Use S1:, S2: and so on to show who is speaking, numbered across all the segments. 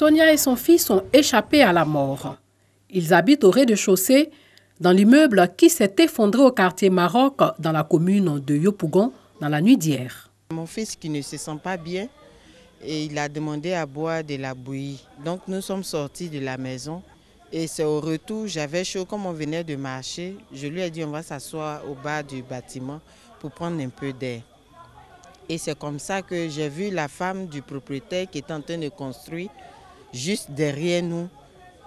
S1: Sonia et son fils ont échappé à la mort. Ils habitent au rez-de-chaussée dans l'immeuble qui s'est effondré au quartier Maroc dans la commune de Yopougon dans la nuit d'hier.
S2: Mon fils qui ne se sent pas bien et il a demandé à boire de la bouillie. Donc nous sommes sortis de la maison et c'est au retour, j'avais chaud comme on venait de marcher. Je lui ai dit on va s'asseoir au bas du bâtiment pour prendre un peu d'air. Et c'est comme ça que j'ai vu la femme du propriétaire qui est en train de construire juste derrière nous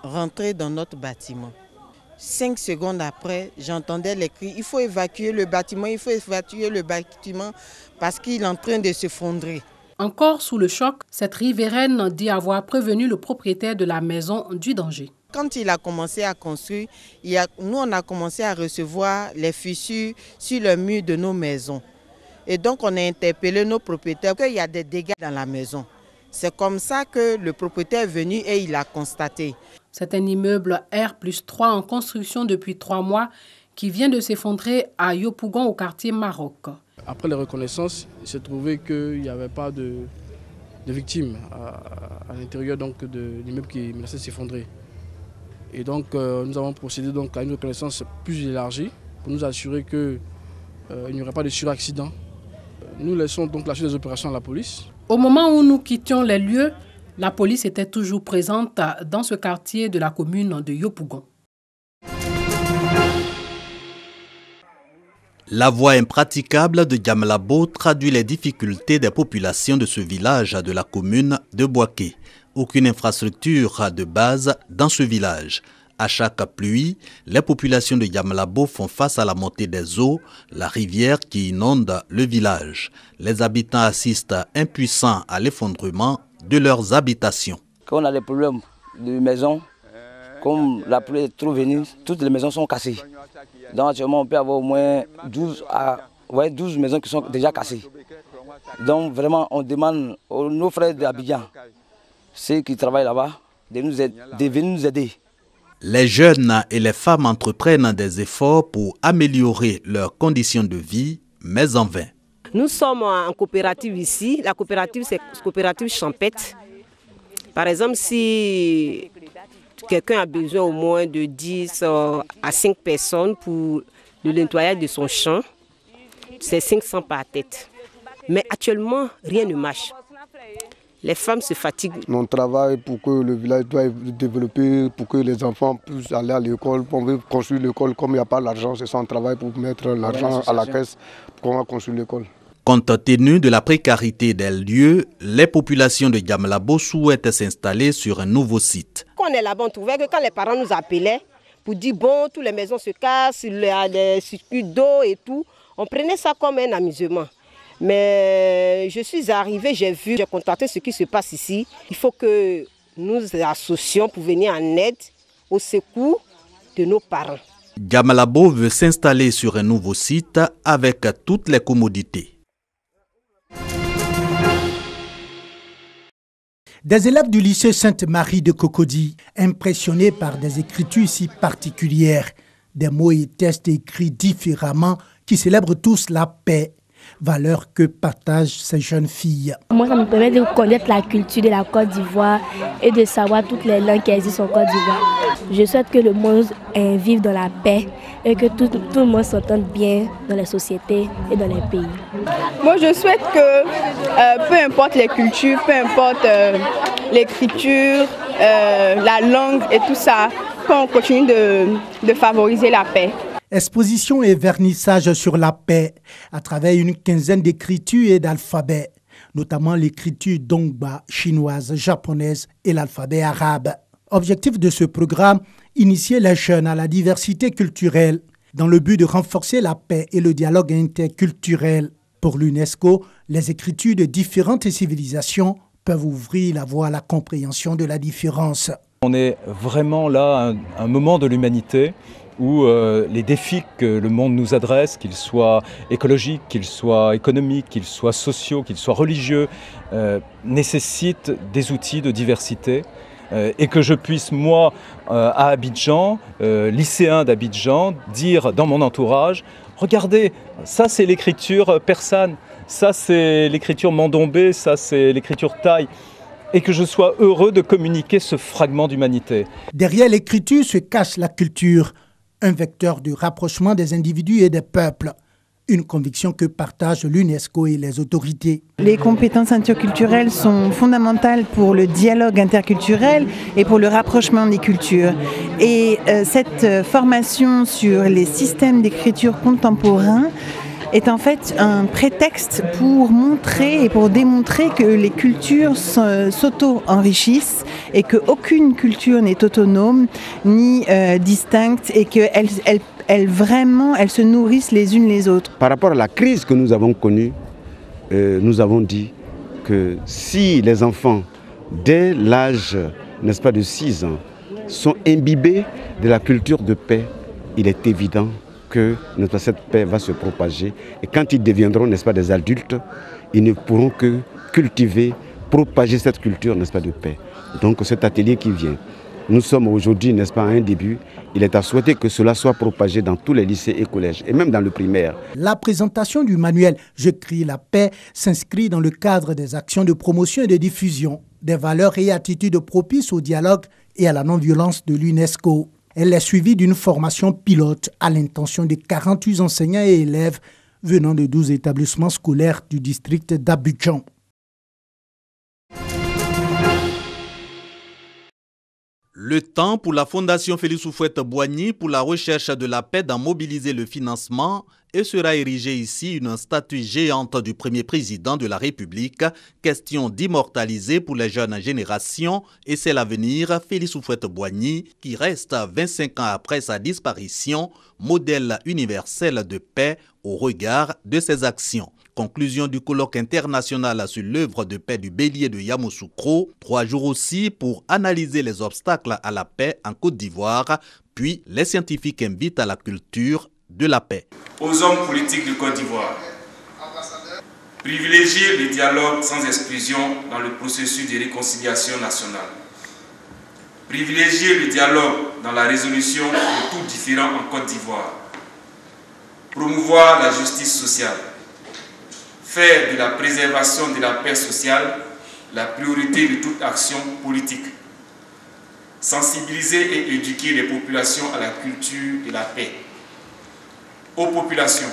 S2: rentrer dans notre bâtiment. 5 secondes après, j'entendais les cris, il faut évacuer le bâtiment, il faut évacuer le bâtiment parce qu'il est en train de s'effondrer.
S1: Encore sous le choc, cette riveraine dit avoir prévenu le propriétaire de la maison du danger.
S2: Quand il a commencé à construire, nous on a commencé à recevoir les fissures sur le mur de nos maisons. Et donc on a interpellé nos propriétaires qu'il y a des dégâts dans la maison. C'est comme ça que le propriétaire est venu et il a constaté.
S1: C'est un immeuble R+3 en construction depuis 3 mois qui vient de s'effondrer à Yopougon au quartier Maroc.
S3: Après les reconnaissances, il s'est trouvé qu'il n'y avait pas de victimes à l'intérieur de l'immeuble qui menaçait de s'effondrer. Et donc nous avons procédé donc à une reconnaissance plus élargie pour nous assurer qu'il n'y aurait pas de suraccident. Nous laissons donc la suite des opérations à la police.
S1: Au moment où nous quittions les lieux, la police était toujours présente dans ce quartier de la commune de Yopougon.
S4: La voie impraticable de Diamlabo traduit les difficultés des populations de ce village de la commune de Boaké. Aucune infrastructure de base dans ce village. À chaque pluie, les populations de Diamlabo font face à la montée des eaux, la rivière qui inonde le village. Les habitants assistent impuissants à l'effondrement de leurs habitations.
S5: Quand on a des problèmes de maison, comme la pluie est trop venue, toutes les maisons sont cassées. Donc actuellement on peut avoir au moins 12 maisons qui sont déjà cassées. Donc vraiment on demande à nos frères d'Abidjan, ceux qui travaillent là-bas, de venir nous aider.
S4: Les jeunes et les femmes entreprennent des efforts pour améliorer leurs conditions de vie, mais en vain.
S6: Nous sommes en coopérative ici. La coopérative, c'est la coopérative champêtre. Par exemple, si quelqu'un a besoin au moins de 10 à 5 personnes pour le nettoyage de son champ, c'est 500 par tête. Mais actuellement, rien ne marche. Les femmes se fatiguent.
S7: On travaille pour que le village doit développer, pour que les enfants puissent aller à l'école. On veut construire l'école, comme il n'y a pas l'argent, c'est ça, on travaille pour mettre l'argent à la caisse pour qu'on va construire l'école.
S4: Compte tenu de la précarité des lieux, les populations de Diamlabo souhaitent s'installer sur un nouveau site.
S6: Quand on est là-bas, on trouvait que quand les parents nous appelaient pour dire bon, toutes les maisons se cassent, il y a des circuits d'eau et tout, on prenait ça comme un amusement. Mais je suis arrivée, j'ai constaté ce qui se passe ici. Il faut que nous associons pour venir en aide au secours de nos parents.
S4: Diamlabo veut s'installer sur un nouveau site avec toutes les commodités.
S8: Des élèves du lycée Sainte-Marie de Cocody, impressionnés par des écritures si particulières, des mots et textes écrits différemment qui célèbrent tous la paix. Valeur que partagent ces jeunes filles.
S9: Moi, ça me permet de connaître la culture de la Côte d'Ivoire et de savoir toutes les langues qui existent en Côte d'Ivoire. Je souhaite que le monde vive dans la paix et que tout le monde s'entende bien dans les sociétés et dans les pays.
S10: Moi, je souhaite que, peu importe les cultures, peu importe l'écriture, la langue et tout ça, qu'on continue de favoriser la paix.
S8: Exposition et vernissage sur la paix à travers une quinzaine d'écritures et d'alphabets, notamment l'écriture dongba, chinoise, japonaise et l'alphabet arabe. Objectif de ce programme, initier les jeunes à la diversité culturelle dans le but de renforcer la paix et le dialogue interculturel. Pour l'UNESCO, les écritures de différentes civilisations peuvent ouvrir la voie à la compréhension de la différence.
S11: On est vraiment là à un moment de l'humanité où les défis que le monde nous adresse, qu'ils soient écologiques, qu'ils soient économiques, qu'ils soient sociaux, qu'ils soient religieux, nécessitent des outils de diversité. Et que je puisse, moi, à Abidjan, lycéen d'Abidjan, dire dans mon entourage, regardez, ça c'est l'écriture persane, ça c'est l'écriture mandombé, ça c'est l'écriture thaï. et que je sois heureux de communiquer ce fragment d'humanité.
S8: Derrière l'écriture se cache la culture, un vecteur de rapprochement des individus et des peuples. Une conviction que partagent l'UNESCO et les autorités.
S12: Les compétences interculturelles sont fondamentales pour le dialogue interculturel et pour le rapprochement des cultures. Et cette formation sur les systèmes d'écriture contemporains est en fait un prétexte pour montrer et pour démontrer que les cultures s'auto-enrichissent et qu'aucune culture n'est autonome ni distincte et qu'elles se nourrissent les unes les autres.
S13: Par rapport à la crise que nous avons connue, nous avons dit que si les enfants, dès l'âge, n'est-ce pas, de 6 ans, sont imbibés de la culture de paix, il est évident que cette paix va se propager. Et quand ils deviendront, n'est-ce pas, des adultes, ils ne pourront que cultiver, propager cette culture, n'est-ce pas, de paix. Donc cet atelier qui vient, nous sommes aujourd'hui, n'est-ce pas, à un début. Il est à souhaiter que cela soit propagé dans tous les lycées et collèges, et même dans le primaire.
S8: La présentation du manuel « Je crie la paix » s'inscrit dans le cadre des actions de promotion et de diffusion des valeurs et attitudes propices au dialogue et à la non-violence de l'UNESCO. Elle est suivie d'une formation pilote à l'intention de 48 enseignants et élèves venant de 12 établissements scolaires du district d'Abidjan.
S4: Le temps pour la Fondation Félix Houphouët-Boigny pour la recherche de la paix d'en mobiliser le financement et sera érigée ici une statue géante du premier président de la République. Question d'immortaliser pour les jeunes générations et c'est l'avenir Félix Houphouët-Boigny qui reste 25 ans après sa disparition, modèle universel de paix au regard de ses actions. Conclusion du colloque international sur l'œuvre de paix du bélier de Yamoussoukro. 3 jours aussi pour analyser les obstacles à la paix en Côte d'Ivoire. Puis les scientifiques invitent à la culture de la paix.
S14: Aux hommes politiques de Côte d'Ivoire, privilégier le dialogue sans exclusion dans le processus de réconciliation nationale. Privilégier le dialogue dans la résolution de tout différend en Côte d'Ivoire. Promouvoir la justice sociale. Faire de la préservation de la paix sociale la priorité de toute action politique. Sensibiliser et éduquer les populations à la culture de la paix. Aux populations,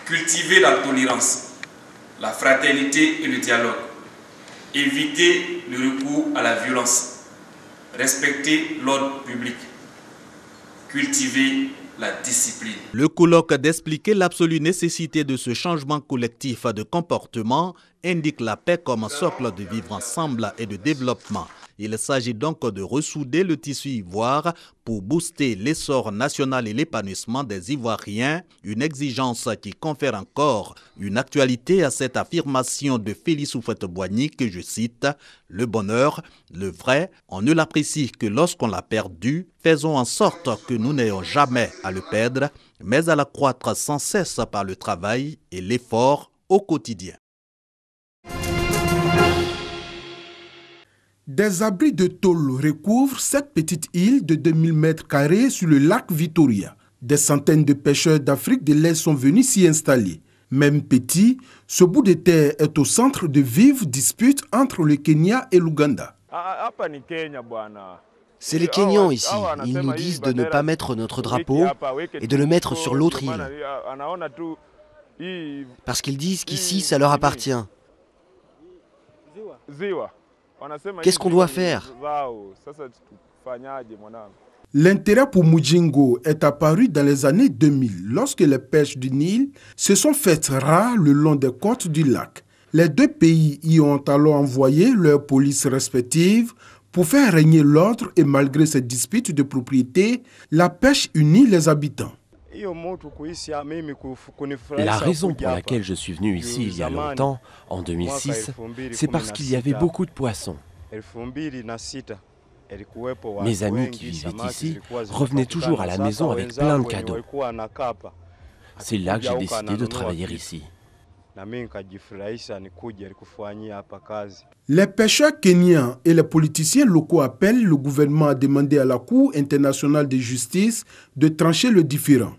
S14: cultiver la tolérance, la fraternité et le dialogue. Éviter le recours à la violence. Respecter l'ordre public. Cultiver la discipline.
S4: Le colloque d'expliquer l'absolue nécessité de ce changement collectif de comportement indique la paix comme socle de vivre ensemble et de développement. Il s'agit donc de ressouder le tissu ivoire pour booster l'essor national et l'épanouissement des Ivoiriens, une exigence qui confère encore une actualité à cette affirmation de Félix Houphouët-Boigny que je cite « Le bonheur, le vrai, on ne l'apprécie que lorsqu'on l'a perdu. Faisons en sorte que nous n'ayons jamais à le perdre, mais à l'accroître sans cesse par le travail et l'effort au quotidien. »
S15: Des abris de tôle recouvrent cette petite île de 2000 mètres carrés sur le lac Victoria. Des centaines de pêcheurs d'Afrique de l'Est sont venus s'y installer. Même petit, ce bout de terre est au centre de vives disputes entre le Kenya et l'Ouganda.
S16: C'est les Kenyans ici. Ils nous disent de ne pas mettre notre drapeau et de le mettre sur l'autre île. Parce qu'ils disent qu'ici, ça leur appartient. Qu'est-ce qu'on doit faire?
S15: L'intérêt pour Mujingo est apparu dans les années 2000, lorsque les pêches du Nil se sont faites rares le long des côtes du lac. Les deux pays y ont alors envoyé leurs polices respectives pour faire régner l'ordre et malgré ces disputes de propriété, la pêche unit les habitants.
S17: La raison pour laquelle je suis venu ici il y a longtemps, en 2006, c'est parce qu'il y avait beaucoup de poissons. Mes amis qui vivaient ici revenaient toujours à la maison avec plein de cadeaux. C'est là que j'ai décidé de travailler ici.
S15: Les pêcheurs kenyans et les politiciens locaux appellent le gouvernement à demander à la Cour internationale de justice de trancher le différend,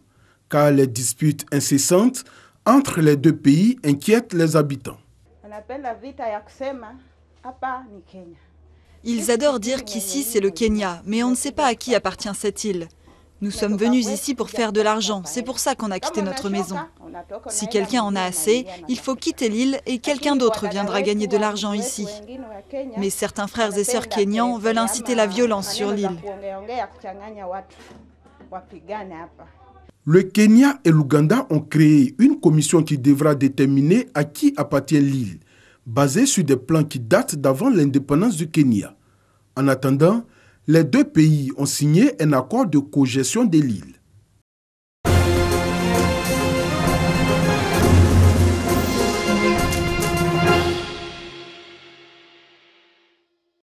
S15: car les disputes incessantes entre les deux pays inquiètent les habitants.
S18: On appelle la vita ya kusema Ils adorent dire qu'ici c'est le Kenya, mais on ne sait pas à qui appartient cette île. Nous sommes venus ici pour faire de l'argent, c'est pour ça qu'on a quitté notre maison. Si quelqu'un en a assez, il faut quitter l'île et quelqu'un d'autre viendra gagner de l'argent ici. Mais certains frères et sœurs kenyans veulent inciter la violence sur l'île.
S15: Le Kenya et l'Ouganda ont créé une commission qui devra déterminer à qui appartient l'île, basée sur des plans qui datent d'avant l'indépendance du Kenya. En attendant, les deux pays ont signé un accord de cogestion de l'île.